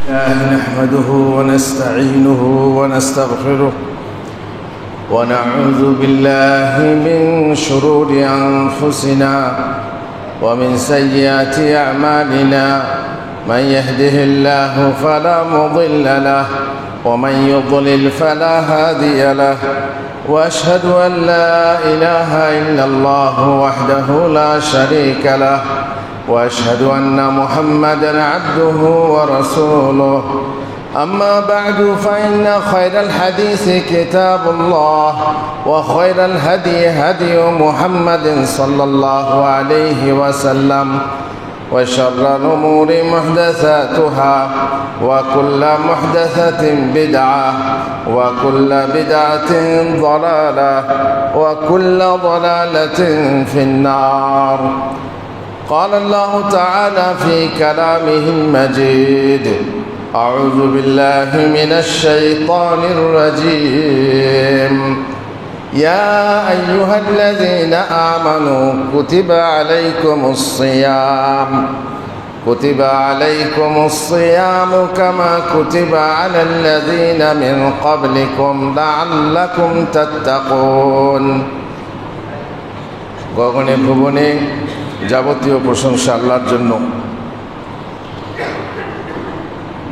نحمده ونستعينه ونستغفره ونعوذ بالله من شرور أنفسنا ومن سيئات أعمالنا من يهده الله فلا مضل له ومن يضلل فلا هادي له وأشهد أن لا إله إلا الله وحده لا شريك له وأشهد أن محمدًا عبده ورسوله أما بعد فإن خير الحديث كتاب الله وخير الهدي هدي محمد صلى الله عليه وسلم وشر الأمور محدثاتها وكل محدثة بدعة وكل بدعة ضلالة وكل ضلالة في النار. قال الله تعالى في كلامه المجيد: أعوذ بالله من الشيطان الرجيم. يا أيها الذين آمنوا كتب عليكم الصيام كما كتب على الذين من قبلكم لعلكم تتقون. গগনে ভুবনে যাবতীয় প্রশংসা আল্লাহর জন্য।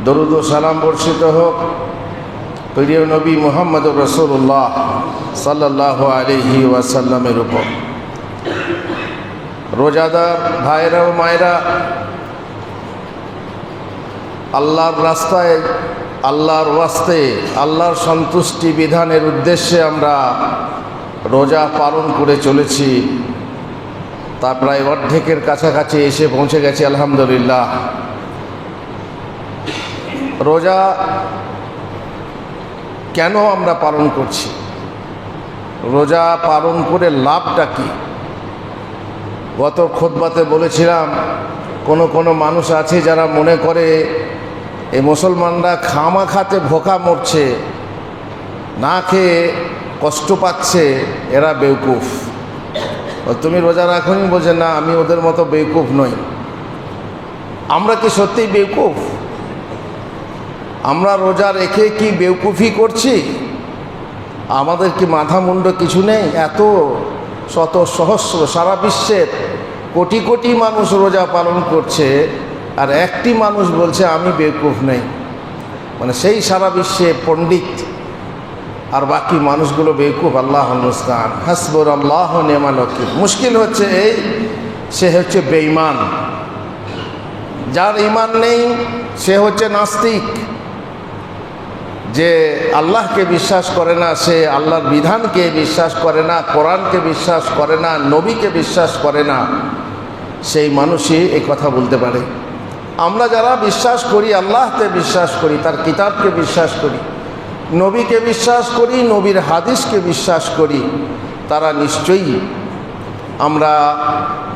দরুদ ও সালাম বর্ষিত হোক প্রিয় নবী মুহাম্মদ রাসূলুল্লাহ সাল্লাল্লাহু আলাইহি ওয়াসাল্লামের উপর। রোজাদার ভাইরা ও মায়েরা, আল্লাহর রাস্তায়, আল্লাহর ওয়াস্তে, আল্লাহর সন্তুষ্টি বিধানের উদ্দেশ্যে আমরা রোজা পালন করে চলেছি। তা প্রায় অর্ধেকের কাছাকাছি এসে পৌঁছে গেছে আলহামদুলিল্লাহ। রোজা কেন আমরা পালন করছি? রোজা পালন করে লাভটা কি? গত খুতবাতে বলেছিলাম, কোনো মানুষ আছে যারা মনে করে এই মুসলমানরা খামাখাতে ভোকা মরছে, না খেয়ে কষ্ট পাচ্ছে, এরা বেউকুফ। তুমি রোজা রাখোনি, বলছে না আমি ওদের মতো বেউকুফ নই। আমরা কি সত্যিই বেউকুফ? আমরা রোজা রেখে কি বেউকুফি করছি? আমাদের কি মাথা মুন্ড কিছু নেই? এত শত সহস্র সারা বিশ্বের কোটি কোটি মানুষ রোজা পালন করছে, আর একটি মানুষ বলছে আমি বেউকুফ নেই। মানে সেই সারা বিশ্বে পণ্ডিত আর বাকি মানুষগুলো বেকুব। আল্লাহ মুস্তাআন, হাসবুর আল্লাহ নি'মাল ওয়াকিল। মুশকিল হচ্ছে এই, সে হচ্ছে বেঈমান। যার ঈমান নেই সে হচ্ছে নাস্তিক। যে আল্লাহকে বিশ্বাস করে না, সে আল্লাহর বিধানকে বিশ্বাস করে না, কোরআনকে বিশ্বাস করে না, নবীকে বিশ্বাস করে না, সেই মানুষই এই কথা বলতে পারে। আমরা যারা বিশ্বাস করি, আল্লাহকে বিশ্বাস করি, তার কিতাবকে বিশ্বাস করি, নবীকে বিশ্বাস করি, নবীর হাদিসকে বিশ্বাস করি, তারা নিশ্চয়ই আমরা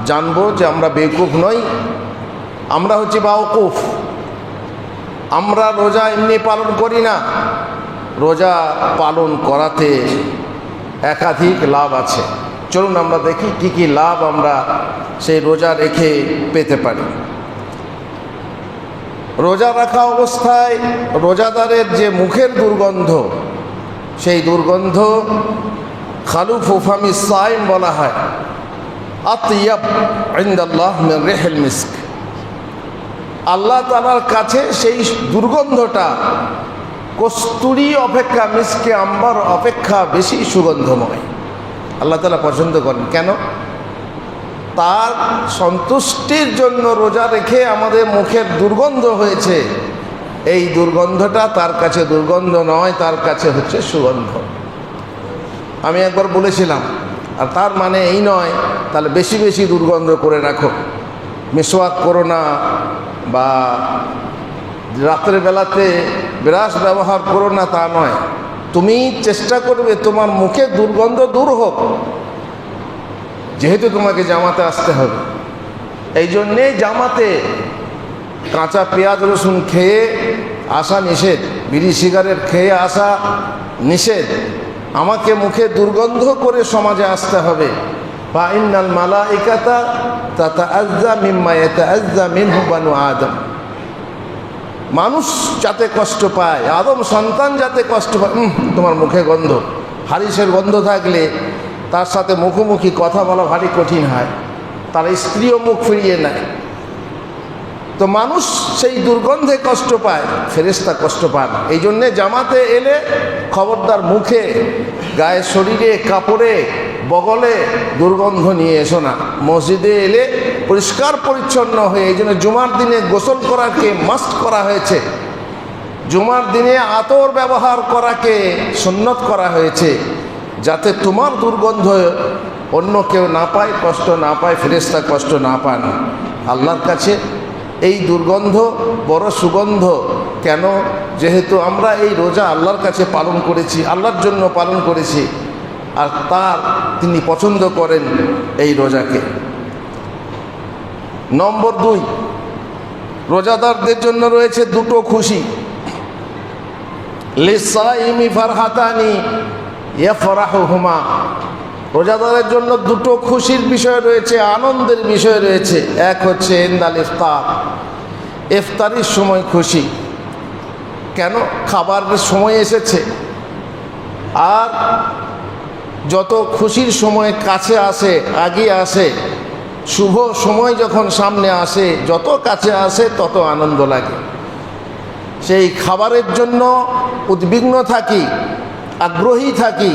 জানব যে আমরা বেকুফ নই, আমরা হচ্ছি বাউকুফ। আমরা রোজা এমনি পালন করি না, রোজা পালন করাতে একাধিক লাভ আছে। চলুন আমরা দেখি কি কি লাভ আমরা সেই রোজা রেখে পেতে পারি। রোজা রাখা অবস্থায় রোজাদারের যে মুখের দুর্গন্ধ, সেই দুর্গন্ধ খালুফু ফামি সাইম বলা হয়। আতিয়াব ইনদাল্লাহ মিন রিহিল মিস্ক। আল্লাহ তাআলার কাছে সেই দুর্গন্ধটা কস্তুরী অপেক্ষা, মিস্কে আম্বার অপেক্ষা বেশি সুগন্ধময়। আল্লাহ তাআলা পছন্দ করেন। কেন? তার সন্তুষ্টির জন্য রোজা রেখে আমাদের মুখের দুর্গন্ধ হয়েছে। এই দুর্গন্ধটা তার কাছে দুর্গন্ধ নয়, তার কাছে হচ্ছে সুগন্ধ। আমি একবার বলেছিলাম, আর তার মানে এই নয় তাহলে বেশি বেশি দুর্গন্ধ করে রাখো, মিসওয়াক করো না, বা রাতের বেলাতে ব্রাশ ব্যবহার করো না, তা নয়। তুমি চেষ্টা করবে তোমার মুখে দুর্গন্ধ দূর হোক, যেহেতু তোমাকে জামাতে আসতে হবে। এই জন্যে জামাতে কাঁচা পেঁয়াজ রসুন খেয়ে আসা নিষেধ, বিড়ি সিগারেট খেয়ে আসা নিষেধ। আমাকে মুখে দুর্গন্ধ করে সমাজে আসতে হবে। বা ইন্নাল মালাইকাতা তাতাআজ্জা মিম্মা ইয়াতাআজ্জা মিনহু বানু আদম। মানুষ যাতে কষ্ট পায়, আদম সন্তান যাতে কষ্ট পায়, তোমার মুখে গন্ধ, হারিসের গন্ধ থাকলে তার সাথে মুখোমুখি কথা বলা ভারী কঠিন হয়, তার স্ত্রীও মুখ ফিরিয়ে নেয়। তো মানুষ সেই দুর্গন্ধে কষ্ট পায়, ফেরেশতা কষ্ট পান। এই জন্যে জামাতে এলে খবরদার মুখে, গায়ে, শরীরে, কাপড়ে, বগলে দুর্গন্ধ নিয়ে এসো না। মসজিদে এলে পরিষ্কার পরিচ্ছন্ন হয়ে, এই জন্য জুমার দিনে গোসল করাকে মাস্ট করা হয়েছে, জুমার দিনে আতর ব্যবহার করাকে সুন্নত করা হয়েছে, যাতে তোমার দুর্গন্ধ অন্য কেউ না পায়, কষ্ট না পায়, ফেরেশতা কষ্ট না পান। আল্লাহর কাছে এই দুর্গন্ধ বড় সুগন্ধ। কেন? যেহেতু আমরা এই রোজা আল্লাহর কাছে পালন করেছি, আল্লাহর জন্য পালন করেছি, আর তিনি পছন্দ করেন এই রোজাকে। নম্বর 2, রোজাদারদের জন্য রয়েছে দুটো খুশি। লিসাইমি ফারহাতানি ইয়াফরাহুহুমা, রোজাদারের জন্য দুটো খুশির বিষয় রয়েছে, আনন্দের বিষয় রয়েছে। এক হচ্ছে ইনদাল ইফতার, ইফতারির সময় খুশি। কেন? খাবারের সময় এসেছে। আর যত খুশির সময় কাছে আসে, আগে আসে, শুভ সময় যখন সামনে আসে, যত কাছে আসে তত আনন্দ লাগে। সেই খাবারের জন্য উদ্বিগ্ন থাকি, আগ্রহী থাকি,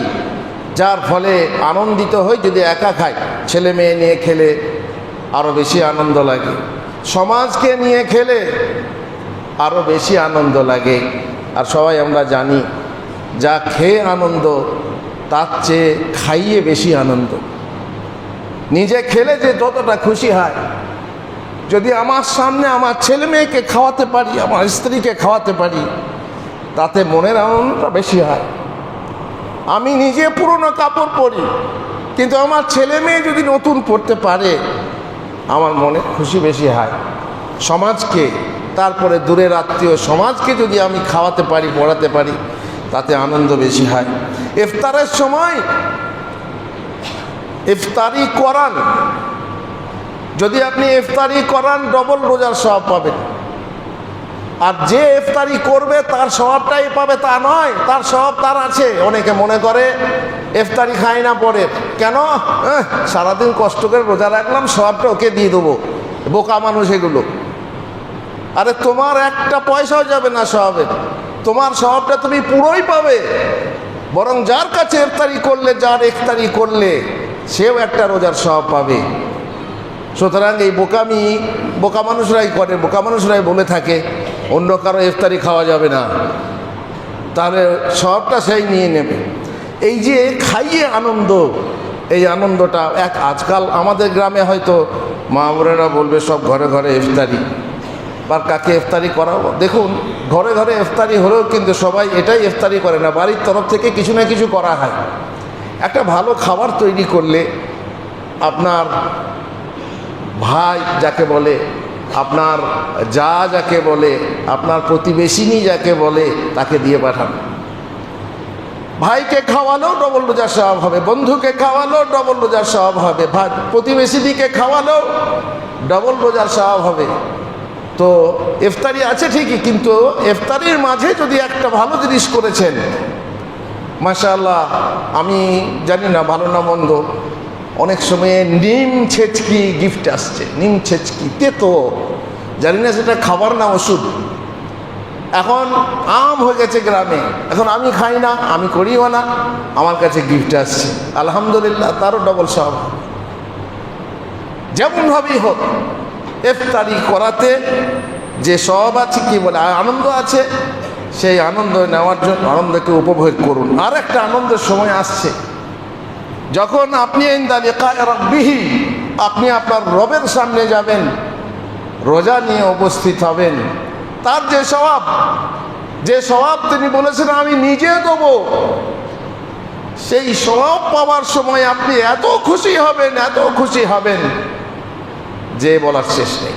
যার ফলে আনন্দিত হই। যদি একা খাই, ছেলে মেয়ে নিয়ে খেলে আরও বেশি আনন্দ লাগে, সমাজকে নিয়ে খেলে আরও বেশি আনন্দ লাগে। আর সবাই আমরা জানি, যা খেয়ে আনন্দ তার চেয়ে খাইয়ে বেশি আনন্দ। নিজে খেলে যে যতটা খুশি হয়, যদি আমার সামনে আমার ছেলে মেয়েকে খাওয়াতে পারি, আমার স্ত্রীকে খাওয়াতে পারি, তাতে মনের আনন্দটা বেশি হয়। আমি নিজে পুরনো কাপড় পরি, কিন্তু আমার ছেলে মেয়ে যদি নতুন পরতে পারে, আমার মনে খুশি বেশি হয়। সমাজকে, তারপরে দূরের আত্মীয় সমাজকে যদি আমি খাওয়াতে পারি, পড়াতে পারি, তাতে আনন্দ বেশি হয়। ইফতারের সময় ইফতারি করান, যদি আপনি ইফতারি করান ডবল রোজার সওয়াব পাবেন। আর যে ইফতারি করবে তার স্বভাবটাই পাবে তা নয়, তার স্বভাব তার আছে। অনেকে মনে করে ইফতারি খায় না পরে, কেন? সারাদিন কষ্ট করে রোজা রাখলাম, স্বভাবটা ওকে দিয়ে দেবো। বোকা মানুষ এগুলো। আরে তোমার একটা পয়সাও যাবে না স্বভাবে, তোমার স্বভাবটা তুমি পুরোই পাবে। বরং যার কাছে ইফতারি করলে, যার ইফতারি করলে, সেও একটা রোজার স্বভাব পাবে। সুতরাং এই বোকামি বোকা মানুষরাই করে, বোকা মানুষরাই বলে থাকে অন্য কারো ইফতারি খাওয়া যাবে না, তাহলে সবটা সেই নিয়ে নেবে। এই যে খাইয়ে আনন্দ, এই আনন্দটা আজকাল আমাদের গ্রামে হয়তো মা বোনেরা বলবে সব ঘরে ঘরে ইফতারি, বা কাকে ইফতারি করাবো। দেখুন, ঘরে ঘরে ইফতারি হলেও কিন্তু সবাই এটাই ইফতারি করে না, বাড়ির তরফ থেকে কিছু না কিছু করা হয়। একটা ভালো খাবার তৈরি করলে আপনার ভাই যাকে বলে, আপনার যাকে বলে, আপনার প্রতিবেশিনী যাকে বলে, তাকে দিয়ে পাঠান। ভাইকে খাওয়ালেও ডবল রোজার স্বভাব হবে, বন্ধুকে খাওয়ালেও ডবল রোজার স্বভাব হবে, প্রতিবেশিনীকে খাওয়ালেও ডবল রোজার স্বভাব হবে। তো ইফতারি আছে ঠিকই, কিন্তু ইফতারির মাঝে যদি একটা ভালো জিনিস করেছেন, মাশাআল্লাহ, আমি জানি না ভালো না মন্দ, অনেক সময় নিম ছেচকি গিফট আসছে। নিম ছেচকি তেতো, জানি না সেটা খাবার না ওষুধ। এখন আম হয়ে গেছে গ্রামে, এখন আমি খাই না, আমি করিও না, আমার কাছে গিফট আসছে, আলহামদুলিল্লাহ, তারও ডবল সওয়াব। যেমনভাবেই হোক, ইফতারি করাতে যে সওয়াব আছে, কি বলে আনন্দ আছে, সেই আনন্দ নেওয়ার জন্য আনন্দকে উপভোগ করুন। আর একটা আনন্দের সময় আসছে, যখন আপনি ইনদা লিকায়ে রাব্বিহি, আপনি আপনার রবের সামনে যাবেন, রোজা নিয়ে উপস্থিত হবেন, তার যে সওয়াব তিনি বলেছেন আমি নিজে দেব, সেই সওয়াব পাওয়ার সময় আপনি এত খুশি হবেন, এত খুশি হবেন যে বলার শেষ নেই।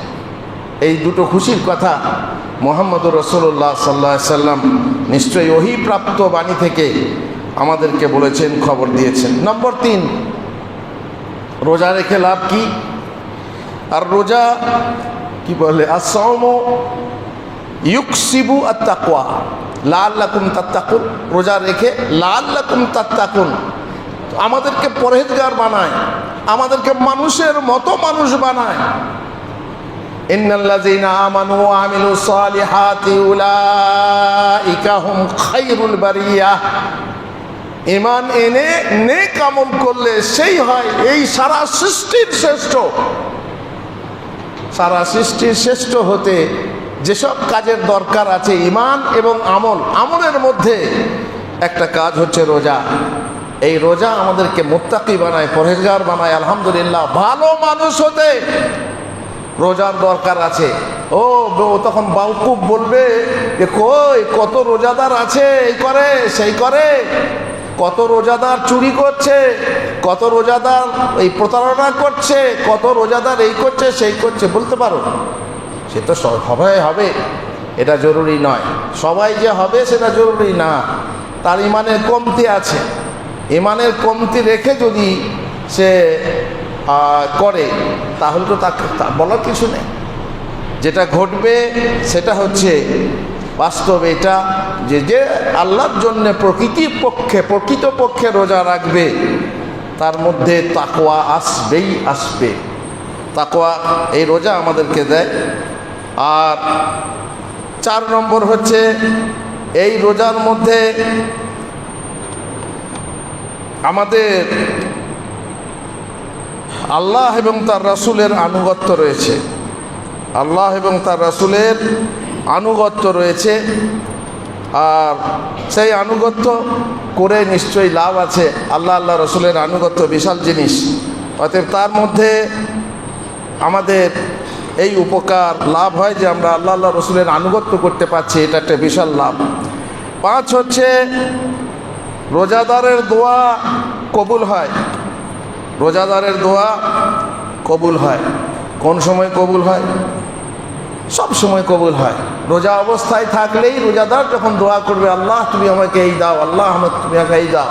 এই দুটো খুশির কথা মুহাম্মদুর রাসূলুল্লাহ সাল্লাল্লাহু আলাইহি সাল্লাম নিশ্চয়ই ওহী প্রাপ্ত বাণী থেকে আমাদেরকে বলেছেন, খবর দিয়েছেন। নম্বর 3, রোজা রেখে লাভ কি? আর রোজা কি বলে, আস-সাওমু ইউকসিবু আত-তাকওয়া লাআল্লাকুম তাত্তাকুন, রোজা রেখে লাআল্লাকুম তাত্তাকুন আমাদেরকে পরহেজগার বানায়, আমাদেরকে মানুষের মতো মানুষ বানায়। ইন্নাল্লাযীনা আমানু ওয়া আমিলুস সালিহাতি উলাইকা হুম খায়রুল বারিয়াহ। ঈমান এনে নেক আমল করলে সেই হয় এই সারা সৃষ্টির শ্রেষ্ঠ। সারা সৃষ্টির শ্রেষ্ঠ হতে যেসব কাজের দরকার আছে ঈমান এবং আমল, আমলের মধ্যে একটা কাজ হচ্ছে রোজা। এই রোজা আমাদেরকে মুত্তাকি বানায়, পরহেজগার বানায়। আলহামদুলিল্লাহ, ভালো মানুষ হতে রোজার দরকার আছে। ও তখন বাউকুব বলবে যে কই কত রোজাদার আছে, এই করে সেই করে, কত রোজাদার চুরি করছে, কত রোজাদার এই প্রতারণা করছে, কত রোজাদার এই করছে সেই করছে। বলতে পারো সে তো সবাই হবে এটা জরুরি নয়, সবাই যে হবে সেটা জরুরি না। তার ইমানের কমতি আছে, ইমানের কমতি রেখে যদি সে করে তাহলে তো তাকে বলার কিছু নেই। যেটা ঘটবে সেটা হচ্ছে বাস্তব এটা যে আল্লাহর জন্য প্রকৃতপক্ষে রোজা রাখবে তার মধ্যে তাকওয়া আসবেই আসবে। তাকওয়া এই রোজা আমাদেরকে দেয়। আর 4 নম্বর হচ্ছে এই রোজার মধ্যে আমাদের আল্লাহ এবং তার রাসূলের আনুগত্য রয়েছে। আল্লাহ এবং তার রাসূলের আনুগত্য রয়েছে। আর সেই আনুগত্য করে নিশ্চয়ই লাভ আছে। আল্লাহ রাসূলের আনুগত্য বিশাল জিনিস। অতএব তার মধ্যে আমাদের এই উপকার লাভ হয় যে আমরা আল্লাহ রাসূলের আনুগত্য করতে পারছি, এটা একটা বিশাল লাভ। 5 হচ্ছে রোজাদারের দোয়া কবুল হয়। রোজাদারের দোয়া কবুল হয়। কোন সময় কবুল হয়? সব সময় কবুল হয়। রোজা অবস্থায় থাকলেই রোজাদার যখন দোয়া করবে, আল্লাহ তুমি আমাকে এই দাও, আল্লাহ তুমি আমাকে এই দাও,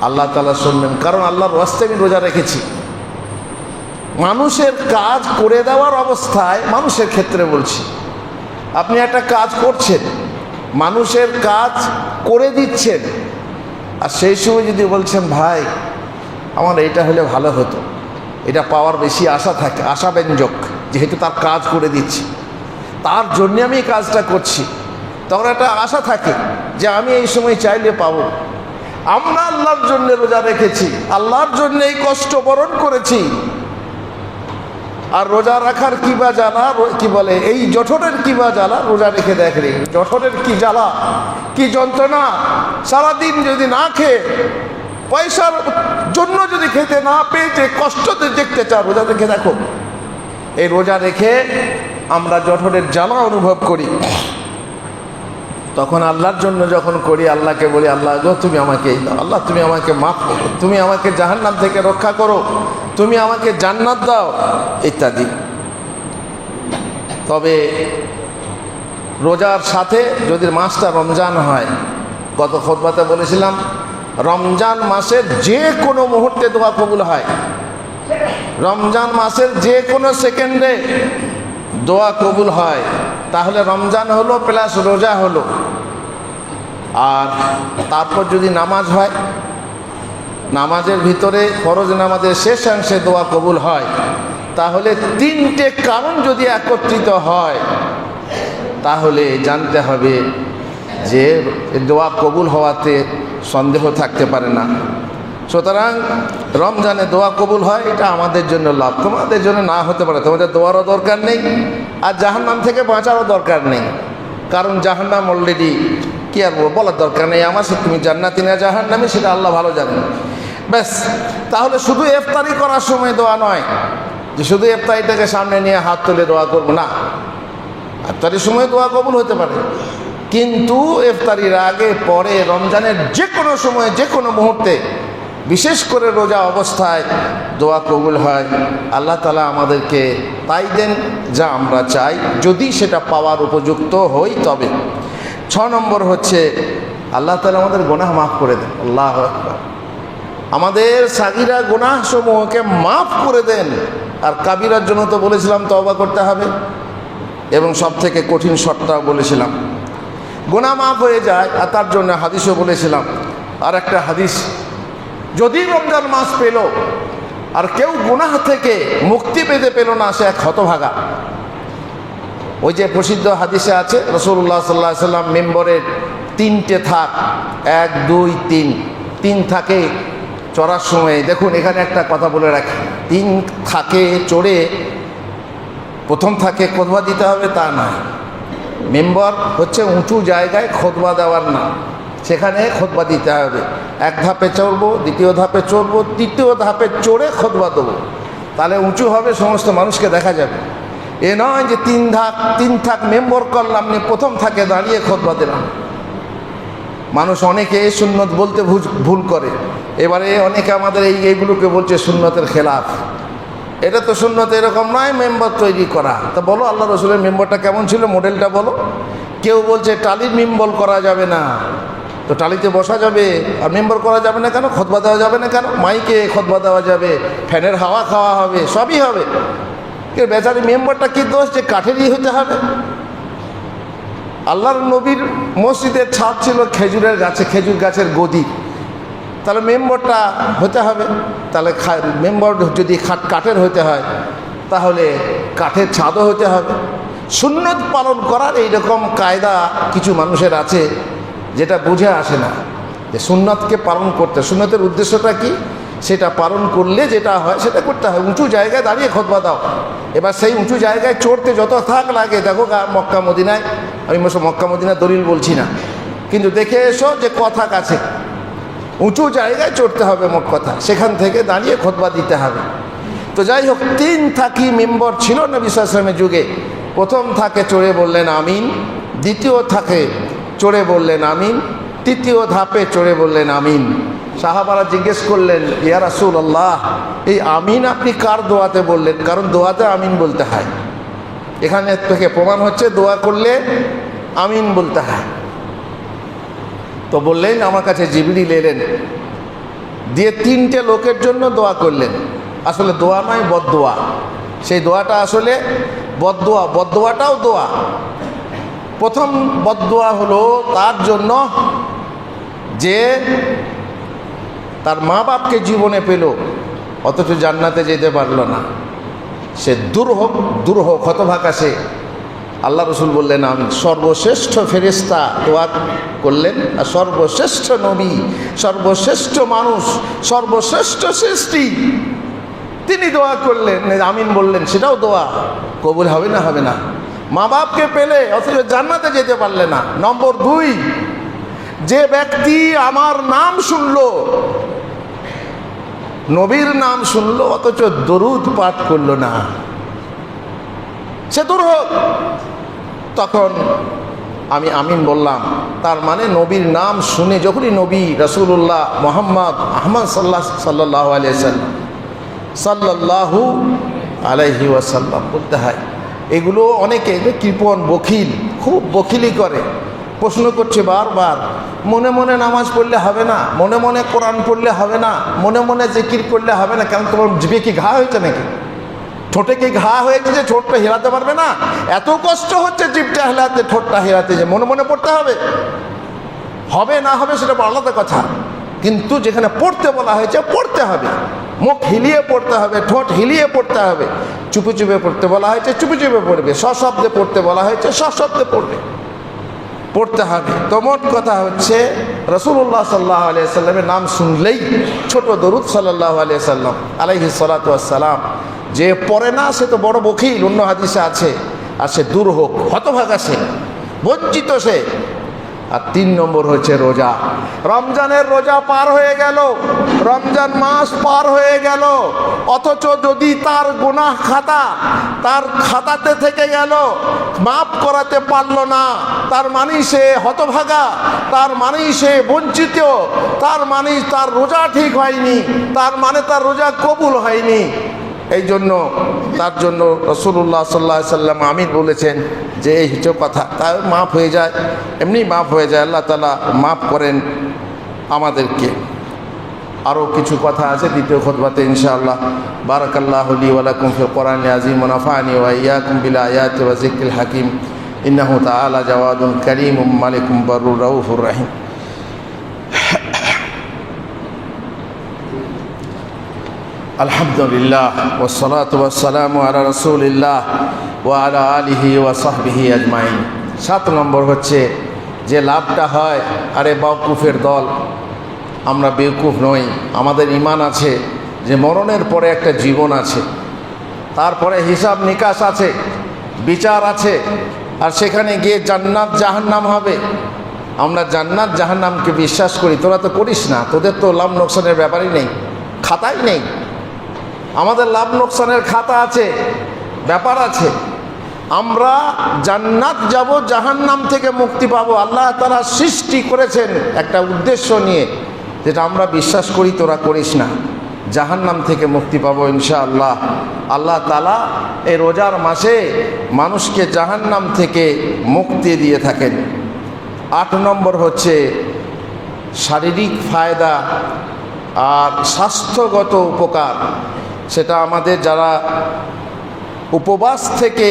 আল্লাহ তাআলা শুনবেন। কারণ আল্লাহর ওয়াস্তে আমি রোজা রেখেছি। মানুষের কাজ করে দেওয়ার অবস্থায়, মানুষের ক্ষেত্রে বলছি, আপনি একটা কাজ করছেন, মানুষের কাজ করে দিচ্ছেন, আর সেই সময় যদি বলছেন ভাই আমার এইটা হলে ভালো হতো, এটা পাওয়ার বেশি আশা থাকে, আশাব্যঞ্জক, যেহেতু তার কাজ করে দিচ্ছি, তার জন্যে আমি এই কাজটা করছি, তখন একটা আশা থাকে যে আমি এই সময় চাইলে পাবো। আমরা আল্লাহর জন্য রোজা রেখেছি, আল্লাহর জন্য এই কষ্ট বরণ করেছি। আর রোজা রাখার কি বা জ্বালা, কি বলে এই জঠরের কি বা জ্বালা, রোজা রেখে দেখলে জঠরের কি জ্বালা, কি যন্ত্রণা। সারাদিন যদি না খেয়ে, পয়সার জন্য যদি খেতে না পেয়ে যে কষ্ট দেখতে চাও, রোজা রেখে দেখো। এই রোজা রেখে আমরা জঠরের জ্বালা অনুভব করি। তখন আল্লাহর জন্য যখন করি, আল্লাহকে বলি আল্লাহ গো তুমি আমাকে এই দাও, আল্লাহ তুমি আমাকে মাফ করো, তুমি আমাকে জাহান্নাম থেকে রক্ষা করো, তুমি আমাকে জান্নাত দাও ইত্যাদি। তবে রোজার সাথে যদি মাসটা রমজান হয়, গত খুতবাতে বলেছিলাম রমজান মাসের যে কোনো মুহূর্তে দোয়া কবুল হয়। রমজান মাসের যে কোনো সেকেন্ডে দোয়া কবুল হয়। তাহলে রমজান হলো প্লাস রোজা হলো। আর তারপর যদি নামাজ হয়, নামাজের ভিতরে ফরজ নামাজের শেষাংশে দোয়া কবুল হয়, তাহলে 3টে কারণ যদি একত্রিত হয় তাহলে জানতে হবে যে দোয়া কবুল হওয়াতে সন্দেহ থাকতে পারে না। সুতরাং রমজানে দোয়া কবুল হয়, এটা আমাদের জন্য লাভ। তোমাদের জন্য না হতে পারে, তোমাদের দোয়ারও দরকার নেই, আর জাহান্নাম থেকে বাঁচারও দরকার নেই। কারণ জাহান্নাম অলরেডি কি আর বলার দরকার নেই আমার, সে তুমি জান্নাতি না জাহান্নামী সেটা আল্লাহ ভালো জানেন। ব্যাস, তাহলে শুধু ইফতারি করার সময় দোয়া নয় যে শুধু ইফতারিটাকে সামনে নিয়ে হাত তুলে দোয়া করবো না। ইফতারির সময় দোয়া কবুল হতে পারে, কিন্তু ইফতারির আগে পরে রমজানের যে কোনো সময় যে কোনো মুহূর্তে, বিশেষ করে রোজা অবস্থায় দোয়া কবুল হয়। আল্লাহ তাআলা আমাদেরকে তাই দেন যা আমরা চাই, যদি সেটা পাওয়ার উপযুক্ত হই তবে। 6 নম্বর হচ্ছে আল্লাহ তাআলা আমাদের গুনাহ মাফ করে দেন। আল্লাহু আকবার। আমাদের সাগীরা গুনাহসমূহকে মাফ করে দেন। আর কাবিরার জন্য তো বলেছিলাম তওবা করতে হবে। এবং সব থেকে কঠিন শর্তটাও বলেছিলাম। গুনাহ মাফ হয়ে যায়, আর তার জন্য হাদিসও বলেছিলাম। আর একটা হাদিস, যদি রমজান মাস পেল আর কেউ গুনাহ থেকে মুক্তি পেতে পেল না, সে এক হতভাগা। ওই যে প্রসিদ্ধ হাদিসে আছে, রাসূলুল্লাহ সাল্লাল্লাহু আলাইহি সাল্লাম মেম্বরের 3টে থাক, 1 2 3, 3 থাকে চড়ার সময়। দেখুন এখানে একটা কথা বলে রাখি, 3 থাকে চড়ে প্রথম থাকে খুতবা দিতে হবে তা না। মেম্বর হচ্ছে উঁচু জায়গায় খুতবা দেওয়ার না, সেখানে খুতবা দিতে হবে। 1 ধাপে চড়বো, 2য় ধাপে চড়বো, 3য় ধাপে চড়ে খুতবা দেবো, তাহলে উঁচু হবে, সমস্ত মানুষকে দেখা যাবে। এ নয় যে 3 থাক মেম্বর করলাম, নিয়ে প্রথম থাকে দাঁড়িয়ে খুতবা দিলাম। মানুষ অনেকে সুন্নত বলতে ভুল করে। এবারে অনেকে আমাদের এইগুলোকে বলছে সুন্নতের খেলাফ। এটা তো সুন্নত এরকম নয় মেম্বর তৈরি করা। তা বলো আল্লাহ রসুলের মেম্বরটা কেমন ছিল, মডেলটা বলো। কেউ বলছে টালির মেম্বর করা যাবে না, তো টালিতে বসা যাবে আর মেম্বর করা যাবে না কেন? খুতবা দেওয়া যাবে না কেন? মাইকে খুতবা দেওয়া যাবে, ফ্যানের হাওয়া খাওয়া হবে, সবই হবে। বেচারি মেম্বরটা কি দোষ যে কাঠেরই হতে হবে? আল্লাহর নবীর মসজিদের ছাদ ছিল খেজুরের গাছে, খেজুর গাছের গদি, তাহলে মেম্বরটা হতে হবে। তাহলে মেম্বর যদি কাঠের হতে হয়, তাহলে কাঠের ছাদও হতে হবে। সুন্নত পালন করার এইরকম কায়দা কিছু মানুষের আছে, যেটা বুঝে আসে না যে সুন্নতকে পালন করতে, সুন্নতের উদ্দেশ্যটা কি, সেটা পালন করলে যেটা হয় সেটা করতে হয়। উঁচু জায়গায় দাঁড়িয়ে খুতবা দাও। এবার সেই উঁচু জায়গায় চড়তে যত থাক লাগে, দেখো মক্কা মদিনায়, আমি মক্কা মদিনার দলিল বলছি না, কিন্তু দেখে এসো যে কথা কাছে উঁচু জায়গায় চড়তে হবে, মোট কথা সেখান থেকে দাঁড়িয়ে খুতবা দিতে হবে। তো যাই হোক, 3 থাকি মেম্বর ছিল নবী সাল্লাল্লাহু আলাইহি ওয়াসাল্লামের যুগে। প্রথম থাকে চড়ে বললেন আমিন, 2য় থাকে চড়ে বললেন আমিন, 3য় ধাপে চড়ে বললেন আমিন। সাহাবারা জিজ্ঞেস করলেন, ইয়া রাসূলুল্লাহ, এই আমিন আপনি কার দোয়াতে বললেন? কারণ দোয়াতে আমিন বলতে হয়। এখানে থেকে প্রমাণ হচ্ছে দোয়া করলে আমিন বলতে হয়। তো বললেন, আমার কাছে জিবরিল এলেন, দিয়ে 3টে লোকের জন্য দোয়া করলেন। আসলে দোয়া নয়, বদদোয়া। সেই দোয়াটা আসলে বদদোয়া, বদদোয়াটাও দোয়া। প্রথম বদদোয়া হলো তার জন্য যে তার মা বাপকে জীবনে পেল অথচ জান্নাতে যেতে পারল না। সে দূর হোক হতভাগা সে। আল্লাহ রসুল বললেন আমি। সর্বশ্রেষ্ঠ ফেরেশতা দোয়া করলেন, আর সর্বশ্রেষ্ঠ নবী, সর্বশ্রেষ্ঠ মানুষ, সর্বশ্রেষ্ঠ সৃষ্টি, তিনি দোয়া করলেন, আমিন বললেন, সেটাও দোয়া। কবুল হবে না? হবে না। মা বাপকে পেলে অথচ জান্নাতে যেতে পারলে না। নম্বর 2, যে ব্যক্তি আমার নাম শুনলো, নবীর নাম শুনলো, অথচ দরুদ পাঠ করলো না, সে দূর হোক। তখন আমি আমিন বললাম। তার মানে নবীর নাম শুনে যখনই নবী রাসূলুল্লাহ মুহাম্মদ আহমদ সাল্লাল্লাহু আলাইহি ওয়াসাল্লাম বলতে হয়। এগুলো অনেকে কৃপণ, বখিল, খুব বখিলি করে। প্রশ্ন করছে বারবার, মনে মনে নামাজ পড়লে হবে না, মনে মনে কোরআন পড়লে হবে না, মনে মনে জিকির করলে হবে না? কেন, তোমার জিভে কি ঘা হয়েছে নাকি? ঠোঁটে কি ঘা হয়েছে যে ঠোঁটটা হেলাতে পারবে না? এত কষ্ট হচ্ছে জিভটা হেলাতে, ঠোঁটটা হেলাতে, যে মনে মনে পড়তে হবে? হবে না হবে সেটা আলাদা কথা, কিন্তু যেখানে পড়তে বলা হয়েছে পড়তে হবে। মুখ হিলিয়ে পড়তে হবে, ঠোঁট হিলিয়ে পড়তে হবে। চুপে চুপে পড়তে বলা হয়েছে চুপে চুপে পড়বে, সশব্দে পড়তে বলা হয়েছে সশব্দে পড়তে হবে। তো মোট কথা হচ্ছে রাসূলুল্লাহ সাল্লাল্লাহু আলাইহি ওয়াসাল্লামের নাম শুনলেই ছোট দরুদ সাল্লাল্লাহু আলাইহিস সালাতু ওয়াস সালাম, যে পড়ে না সে তো বড় বখিল, অন্য হাদিসে আছে। আর সে দূর হোক, হতভাগা সে, বঞ্চিত সে। আর 3 নম্বর হচ্ছে রোজা। রমজানের রোজা পার হয়ে গেল, রমজান মাস পার হয়ে গেল, অথচ যদি তার গুনাহ খাতা তার খাতাতে থেকে গেল, মাফ করাতে পারলো না, তার মানে সে হতভাগা, তার মানে সে বঞ্চিত, তার মানে তার রোজা ঠিক হয়নি, তার মানে তার রোজা কবুল হয়নি। এই জন্য তার জন্য রাসূলুল্লাহ সাল্লাল্লাহু আলাইহি ওয়াসাল্লাম আমিন বলেছেন যে এই হচ্ছে কথা। তাই মাফ হয়ে যায়, এমনি মাফ হয়ে যায়। আল্লাহ তাআলা মাফ করেন আমাদেরকে। আরও কিছু কথা আছে দ্বিতীয় খুতবাতে ইনশাআল্লাহ। বারাকাল্লাহু লি ওয়া লাকুম ফিল কোরআনিল আযীম ওয়া নাফা'নি ওয়া ইয়্যাকুম বিল আয়াতি ওয়া যিকরিল হাকীম। ইন্নাহু তাআলা জাওয়াদুন কারীমুম মালিকুম বারুর রাউফুর রাহিম। আলহামদুলিল্লাহ ওয়াসসালাতু ওয়াসসালামু আলা রাসূলিল্লাহ ওয়া আলা আলিহি ওয়া সাহবিহি আজমাইন। 7 নম্বর হচ্ছে যে লাভটা হয়, আরে বেওকুফের দল, আমরা বেওকুফ নই। আমাদের ঈমান আছে যে মরণের পরে একটা জীবন আছে, তারপরে হিসাব নিকাশ আছে, বিচার আছে, আর সেখানে গিয়ে জান্নাত জাহান্নাম হবে। আমরা জান্নাত জাহান্নামকে বিশ্বাস করি, তোরা তো করিস না। তোদের তো লাভ লোকসানের ব্যাপারই নেই, খাতাই নেই। আমাদের লাভ লোকসানের খাতা আছে, ব্যাপার আছে। আমরা জান্নাত যাব, জাহান্নাম থেকে মুক্তি পাবো। আল্লাহ তাআলা সৃষ্টি করেছেন একটা উদ্দেশ্য নিয়ে, যেটা আমরা বিশ্বাস করি, তোরা করিস না। জাহান্নাম থেকে মুক্তি পাবো ইনশাআল্লাহ। আল্লাহ তাআলা এই রোজার মাসে মানুষকে জাহান্নাম থেকে মুক্তি দিয়ে থাকেন। 8 নম্বর হচ্ছে শারীরিক ফায়দা আর স্বাস্থ্যগত উপকার। সেটা আমাদের যারা উপবাস থেকে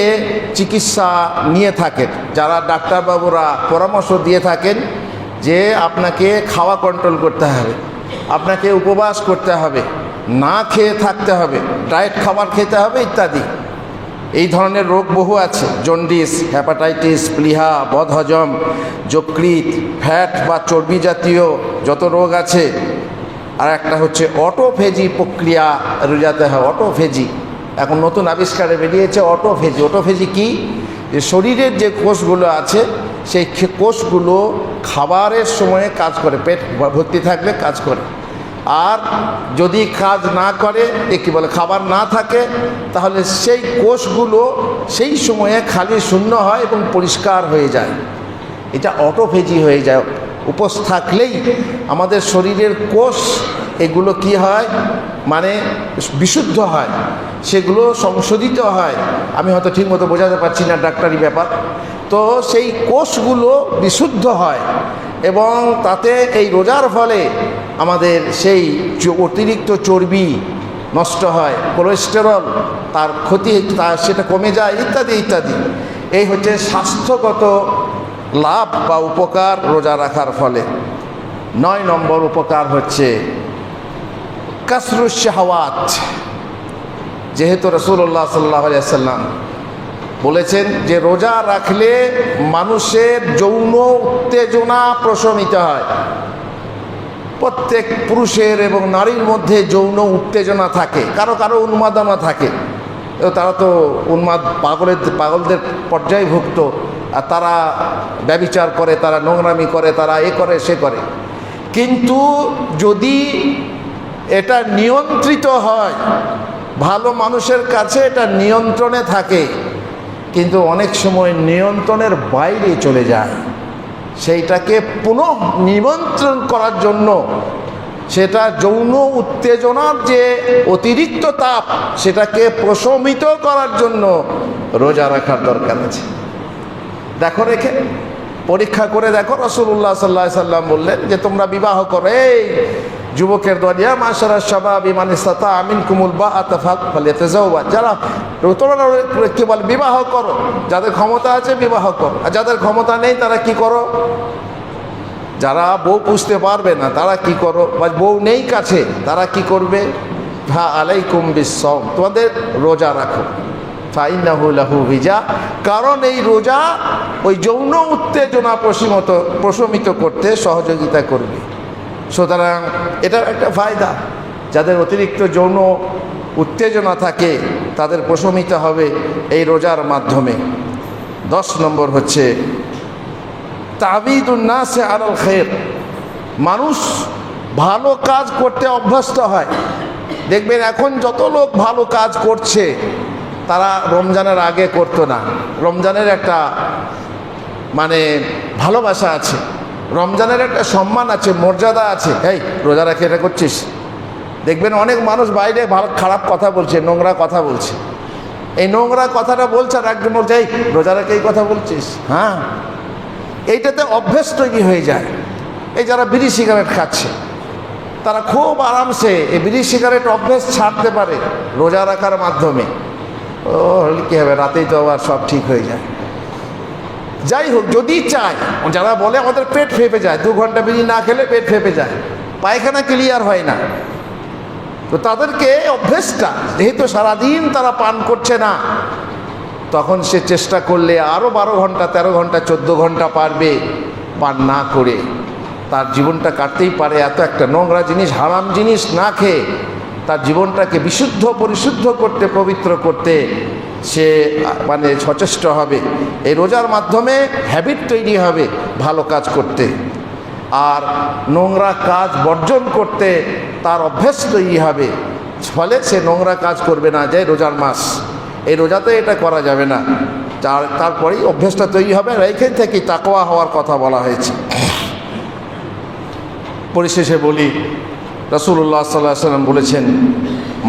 চিকিৎসা নিয়ে থাকেন, যারা ডাক্তারবাবুরা পরামর্শ দিয়ে থাকেন যে আপনাকে খাওয়া কন্ট্রোল করতে হবে, আপনাকে উপবাস করতে হবে, না খেয়ে থাকতে হবে, ডায়েট খাবার খেতে হবে ইত্যাদি। এই ধরনের রোগ বহু আছে, জন্ডিস, হ্যাপাটাইটিস, প্লিহা, বদহজম, যকৃৎ, ফ্যাট বা চর্বি জাতীয় যত রোগ আছে। আর একটা হচ্ছে অটোফেজি প্রক্রিয়া রোজাতে হয়। অটোফেজি এখন নতুন আবিষ্কারে বেরিয়েছে। অটোফেজি, অটোফেজি কি? যে শরীরের যে কোষগুলো আছে সেই কোষগুলো খাবারের সময়ে কাজ করে, পেট ভর্তি থাকলে কাজ করে। আর যদি কাজ না করে, কি বলে, খাবার না থাকে, তাহলে সেই কোষগুলো সেই সময়ে খালি শূন্য হয় এবং পরিষ্কার হয়ে যায়। এটা অটোফেজি হয়ে যায়। উপোস থাকলেই আমাদের শরীরের কোষ এগুলো কি হয়, মানে বিশুদ্ধ হয়, সেগুলো সংশোধিত হয়। আমি হয়তো ঠিকমতো বোঝাতে পারছি না, ডাক্তারি ব্যাপার। তো সেই কোষগুলো বিশুদ্ধ হয় এবং তাতে এই রোজার ফলে আমাদের সেই অতিরিক্ত চর্বি নষ্ট হয়, কোলেস্টেরল তার ক্ষতি সেটা কমে যায় ইত্যাদি ইত্যাদি। এই হচ্ছে স্বাস্থ্যগত লাভ বা উপকার রোজা রাখার ফলে। 9 নম্বর উপকার হচ্ছে কাসরুশ শাহওয়াত। যেহেতু রাসূলুল্লাহ সাল্লাল্লাহু আলাইহি ওয়াসাল্লাম বলেছেন যে রোজা রাখলে মানুষের যৌন উত্তেজনা প্রশমিত হয়। প্রত্যেক পুরুষের এবং নারীর মধ্যে যৌন উত্তেজনা থাকে, কারো কারো উন্মাদনা থাকে। তারা তো পাগলদের পর্যায়ভুক্ত, আর তারা ব্যভিচার করে, তারা নোংরামি করে, তারা এ করে সে করে। কিন্তু যদি এটা নিয়ন্ত্রিত হয়, ভালো মানুষের কাছে এটা নিয়ন্ত্রণে থাকে, কিন্তু অনেক সময় নিয়ন্ত্রণের বাইরে চলে যায়। সেইটাকে পুনঃ নিমন্ত্রণ করার জন্য, সেটা যৌন উত্তেজনার যে অতিরিক্ত তাপ, সেটাকে প্রশমিত করার জন্য রোজা রাখার দরকার আছে। দেখো, রেখে পরীক্ষা করে দেখো। রাসূলুল্লাহ সাল্লাল্লাহু আলাইহি সাল্লাম বললেন যে তোমরা বিবাহ করো। এই যুবকের দলিয়া মাশারাশ শাবাব মান ইসতাতা মিনকুমুল বাআতা ফালইয়াতাযাওয়াজ। যারা তোমরা কি বল, বিবাহ করো। যাদের ক্ষমতা আছে বিবাহ করো, আর যাদের ক্ষমতা নেই তারা কি করো? যারা বউ পুষতে পারবে না তারা কি করো, বা বউ নেই কাছে তারা কি করবে? ফা আলাইকুম বিসসাওম, তোমাদের রোজা রাখো। ফাইন্নাহু লাহু ভিজা, কারণ এই রোজা ওই যৌন উত্তেজনা প্রশমিত করতে সহযোগিতা করবে। সুতরাং এটার একটা ফায়দা, যাদের অতিরিক্ত যৌন উত্তেজনা থাকে তাদের প্রশমিত হবে এই রোজার মাধ্যমে। 10 নম্বর হচ্ছে তাবিদুন নাসে আলাল খায়র। মানুষ ভালো কাজ করতে অভ্যস্ত হয়। দেখবেন এখন যত লোক ভালো কাজ করছে তারা রমজানের আগে করতো না। রমজানের একটা মানে ভালোবাসা আছে, রমজানের একটা সম্মান আছে, মর্যাদা আছে। এই রোজা রাখে এটা করছিস, দেখবেন অনেক মানুষ বাইরে ভালো খারাপ কথা বলছে, নোংরা কথা বলছে। এই নোংরা কথাটা বলছে আর একজন বলছে এই রোজা রাখে এই কথা বলছিস। হ্যাঁ, এইটাতে অভ্যেস তৈরি হয়ে যায়। এই যারা বিড়ি সিগারেট খাচ্ছে তারা খুব আরামসে এই বিড়ি সিগারেট অভ্যেস ছাড়তে পারে রোজা রাখার মাধ্যমে। ও কী হবে, রাতেই তো আবার সব ঠিক হয়ে যায়। যাই হোক, যদি চায়, যারা বলে আমাদের পেট ফেঁপে যায়, 2 ঘন্টা বিড়ি না খেলে পেট ফেঁপে যায়, পায়খানা ক্লিয়ার হয় না, তো তাদেরকে অভ্যেসটা যেহেতু সারাদিন তারা পান করছে না, তখন সে চেষ্টা করলে আরও 12 ঘন্টা 13 ঘন্টা 14 ঘন্টা পারবে পান না করে, তার জীবনটা কাটতেই পারে। এত একটা নোংরা জিনিস, হারাম জিনিস না খেয়ে তার জীবনটাকে বিশুদ্ধ পরিশুদ্ধ করতে, পবিত্র করতে সে মানে সচেষ্ট হবে। এই রোজার মাধ্যমে হ্যাবিট তৈরি হবে ভালো কাজ করতে, আর নোংরা কাজ বর্জন করতে তার অভ্যেস তৈরি হবে। ফলে সে নোংরা কাজ করবে না। যে রোজার মাস, এই রোজাতে এটা করা যাবে না, তারপরেই অভ্যেসটা তৈরি হবে। আর এইখান থেকেই তাকওয়া হওয়ার কথা বলা হয়েছে। পরিশেষে বলি, রাসূলুল্লাহ সাল্লাল্লাহু আলাইহি ওয়াসাল্লাম বলেছেন,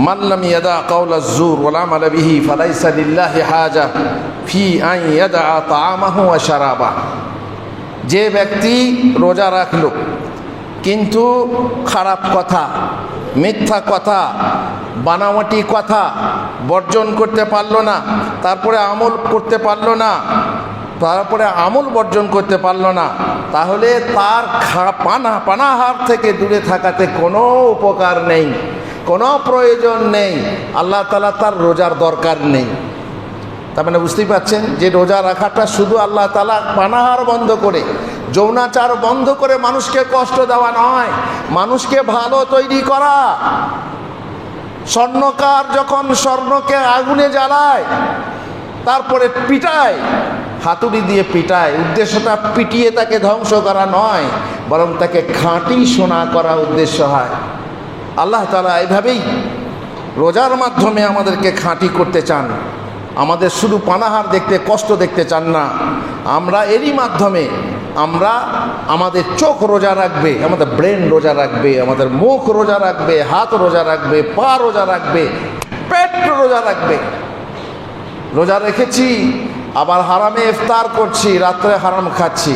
মান লাম ইয়াদা কাওলা যুর ওয়াল আমাল বিহি ফালাইসা লিল্লাহি হাজা ফি আন ইয়াদা তাআমাহু ওয়া শারাবা। যে ব্যক্তি রোজা রাখলো কিন্তু খারাপ কথা, মিথ্যা কথা, বানাওয়াটি কথা বর্জন করতে পারলো না, তারপরে আমল করতে পারলো না, তারপরে আমল বর্জন করতে পারলো না, তাহলে তার পানাহার থেকে দূরে থাকাতে কোনো উপকার নেই, কোনো প্রয়োজন নেই। আল্লাহ তাআলা তার রোজার দরকার নেই। তার মানে বুঝতেই পারছেন যে রোজা রাখাটা শুধু আল্লাহ তাআলা পানাহার বন্ধ করে, যৌনাচার বন্ধ করে মানুষকে কষ্ট দেওয়া নয়, মানুষকে ভালো তৈরি করা। স্বর্ণকার যখন স্বর্ণকে আগুনে জ্বালায়, তারপরে পিটায়, হাতুড়ি দিয়ে পিটায়, উদ্দেশ্যটা পিটিয়ে তাকে ধ্বংস করা নয়, বরং তাকে খাঁটি সোনা করা উদ্দেশ্য হয়। আল্লাহ তাআলা এইভাবেই রোজার মাধ্যমে আমাদেরকে খাঁটি করতে চান। আমাদের শুধু পানাহার দেখতে, কষ্ট দেখতে চান না। আমরা এরই মাধ্যমে আমরা আমাদের চোখ রোজা রাখবে, আমাদের ব্রেন রোজা রাখবে, আমাদের মুখ রোজা রাখবে, হাত রোজা রাখবে, পা রোজা রাখবে, পেট রোজা রাখবে। রোজা রেখেছি আবার হারামে ইফতার করছি, রাত্রে হারাম খাচ্ছি,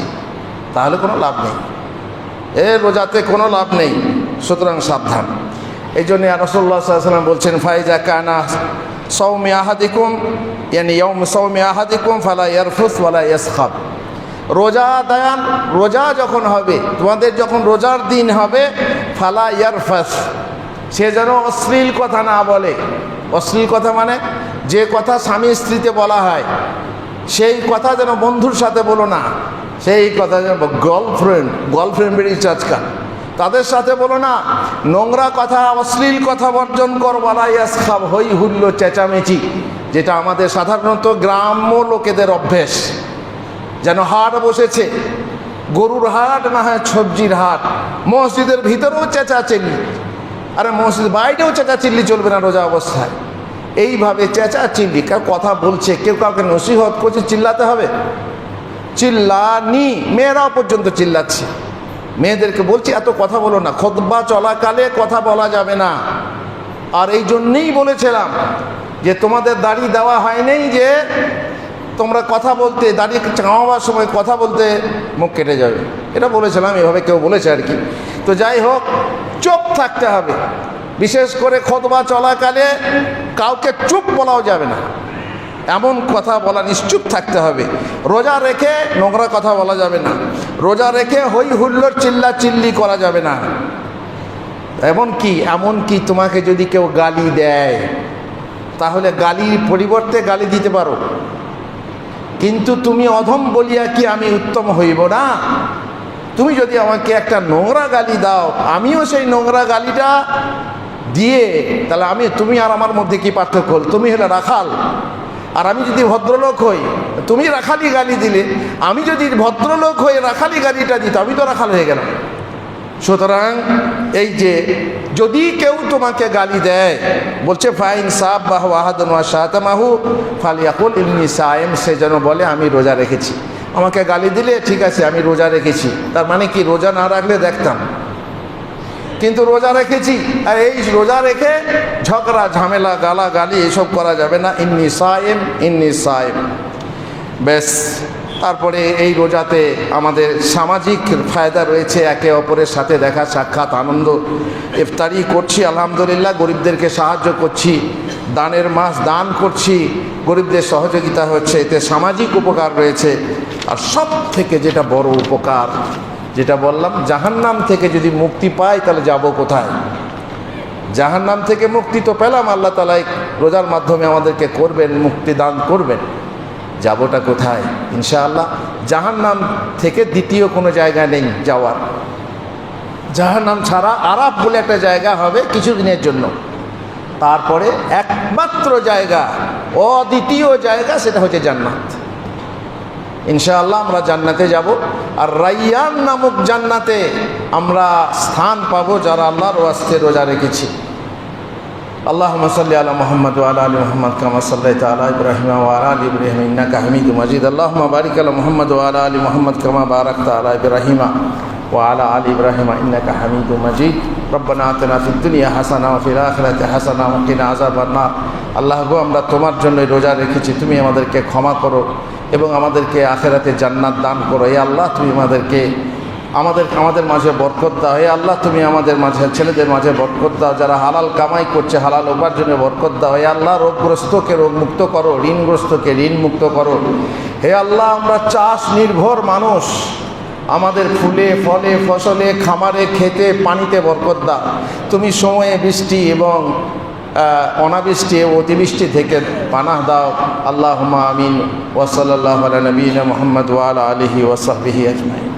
তাহলে কোনো লাভ নেই, রোজাতে কোনো লাভ নেই। সুতরাং সাবধান। এই জন্য রাসূলুল্লাহ সাল্লাল্লাহু আলাইহি ওয়াসাল্লাম বলছেন, ফাইজা কানা সাওমি আহাদিকুম ইয়ানি ইয়াউম সাওমি আহাদিকুম ফালা ইয়ারফুস ওয়ালা ইয়াসখাব। রোজা যখন হবে, তোমাদের যখন রোজার দিন হবে, ফালা ইয়ারফাস, সে যেন অশ্লীল কথা না বলে। অশ্লীল কথা মানে যে কথা স্বামী স্ত্রীতে বলা হয়, সেই কথা যেন বন্ধুর সাথে বলো না, সেই কথা যেন গার্লফ্রেন্ড বেরিয়েছে আজকাল, তাদের সাথে বলো না। নোংরা কথা, অশ্লীল কথা বর্জন কর। ওয়ালা ইয়াসখাব, হই হুল্লো, চেঁচামেচি, যেটা আমাদের সাধারণত গ্রাম্য লোকেদের অভ্যেস। যেন হাট বসেছে, গরুর হাট না হয় সবজির হাট, মসজিদের ভিতরেও চেঁচাচিল্লি, আরে মসজিদ বাইরেও চেঁচাচিল্লি চলবে না রোজা অবস্থায়। এইভাবে চেঁচাচিল্লি, কেউ কথা বলছে, কেউ কাউকে নসিহত করছে, চিল্লাতে হবে? চিল্লানি, মেয়েরাও পর্যন্ত চিল্লাচ্ছে। মেয়েদেরকে বলছি এত কথা বলো না, খুতবা চলাকালে কথা বলা যাবে না। আর এই জন্যেই বলেছিলাম যে তোমাদের দাড়ি দেওয়া হয়নি যে তোমরা কথা বলতে, দাঁড়িয়ে চাওয়াবার সময় কথা বলতে মুখ কেটে যাবে, এটা বলেছিলাম, এভাবে কেউ বলেছে আর কি। তো যাই হোক, চুপ থাকতে হবে। বিশেষ করে খুতবা চলাকালে কাউকে চুপ বলাও যাবে না, এমন কথা বলা, নিশ্চুপ থাকতে হবে। রোজা রেখে নোংরা কথা বলা যাবে না, রোজা রেখে হই হুল্লোড় চিল্লা চিল্লি করা যাবে না। এমনকি তোমাকে যদি কেউ গালি দেয়, তাহলে গালির পরিবর্তে গালি দিতে পারো, কিন্তু তুমি অধম বলিয়া কি আমি উত্তম হইব না? তুমি যদি আমাকে একটা নোংরা গালি দাও, আমিও সেই নোংরা গালিটা দিয়ে, তাহলে তুমি আর আমার মধ্যে কি পার্থক্য হল? তুমি হলে রাখাল, আর আমি যদি ভদ্রলোক হই, তুমি রাখালি গালি দিলে, আমি যদি ভদ্রলোক হয়ে রাখালি গালিটা দিত, আমি তো রাখাল হয়ে গেলাম। সুতরাং এই যে যদি কেউ তোমাকে গালি দেয়, বলছে ফাইন সাব্বাহু আহাদুন ওয়া শাতামাহু ফালিয়াকুল ইন্নী সায়েম, সে যেন বলে আমি রোজা রেখেছি। আমাকে গালি দিলে ঠিক আছে, আমি রোজা রেখেছি, তার মানে কি রোজা না রাখলে দেখতাম, কিন্তু রোজা রেখেছি। আর এই রোজা রেখে ঝগড়া ঝামেলা গালাগালি এসব করা যাবে না। ইন্নী সায়েম, ইন্নী সায়েম, ব্যাস। তারপরে এই রোজাতে আমাদের সামাজিক ফায়দা রয়েছে, একে অপরের সাথে দেখা সাক্ষাৎ আনন্দ, ইফতারি করছি আলহামদুলিল্লাহ, গরিবদেরকে সাহায্য করছি, দানের মাস দান করছি, গরিবদের সহযোগিতা হচ্ছে, এতে সামাজিক উপকার রয়েছে। আর সব থেকে যেটা বড় উপকার, যেটা বললাম, জাহান্নাম থেকে যদি মুক্তি পাই তাহলে যাব কোথায়? জাহান্নাম থেকে মুক্তি তো পেলাম, আল্লাহ তাআলা রোজার মাধ্যমে আমাদেরকে করবেন, মুক্তি দান করবেন, যাবোটা কোথায়? ইনশাআল্লাহ জাহান্নাম থেকে দ্বিতীয় কোনো জায়গা নেই যাওয়ার। জাহান্নাম ছাড়া আরাফ বলে একটা জায়গা হবে কিছুদিনের জন্য, তারপরে একমাত্র জায়গা, অদ্বিতীয় জায়গা, সেটা হচ্ছে জান্নাত। ইনশাআল্লাহ আমরা জান্নাতে যাব, আর রাইয়ান নামক জান্নাতে আমরা স্থান পাবো যারা আল্লাহর ওয়াস্তে রোজা রেখেছি। আল্লাহুম্মা সাল্লি আলা মুহাম্মদ ওয়া আলা আলি মুহাম্মদ কামা সাল্লাইতা আলা ইব্রাহিম ওয়া আলা আলি ইব্রাহিম ইন্নাকা হামিদুম মাজিদ। আল্লাহুম্মা বারিক আলা মুহাম্মদ ওয়া আলা আলি মুহাম্মদ কামা বারাকতা আলা ইব্রাহিম ওয়া আলা আলি ইব্রাহিম ইন্নাকা হামিদুম মাজিদ। রব্বানা আতিনা ফিদ দুনিয়া হাসানা ওয়া ফিল আখিরাতি হাসানা ওয়া কিনা আযাবান নার। আল্লাহ গো, আমরা তোমার জন্য রোজা রেখেছি, তুমি আমাদেরকে ক্ষমা করো এবং আমাদেরকে আখিরাতে জান্নাত দান করো। হে আল্লাহ, তুমি আমাদের মাঝে বরকত দাও। হে আল্লাহ, তুমি আমাদের মাঝে, ছেলেদের মাঝে বরকত দাও, যারা হালাল কামাই করছে হালাল উপার্জনে বরকত দাও। হে আল্লাহ, রোগগ্রস্তকে রোগমুক্ত করো, ঋণগ্রস্তকে ঋণ মুক্ত করো। হে আল্লাহ, আমরা চাষ নির্ভর মানুষ, আমাদের ফুলে ফলে ফসলে খামারে খেতে পানিতে বরকত দাও। তুমি সময়ে বৃষ্টি এবং অনাবৃষ্টি ও অতিবৃষ্টি থেকে পানাহ দাও। আল্লাহুম্মা আমিন। ওয়া সাল্লাল্লাহু আলা নবিয়িনা মুহাম্মদ ওয়া আলা আলিহি ওয়া সাহবিহি আজমাইন।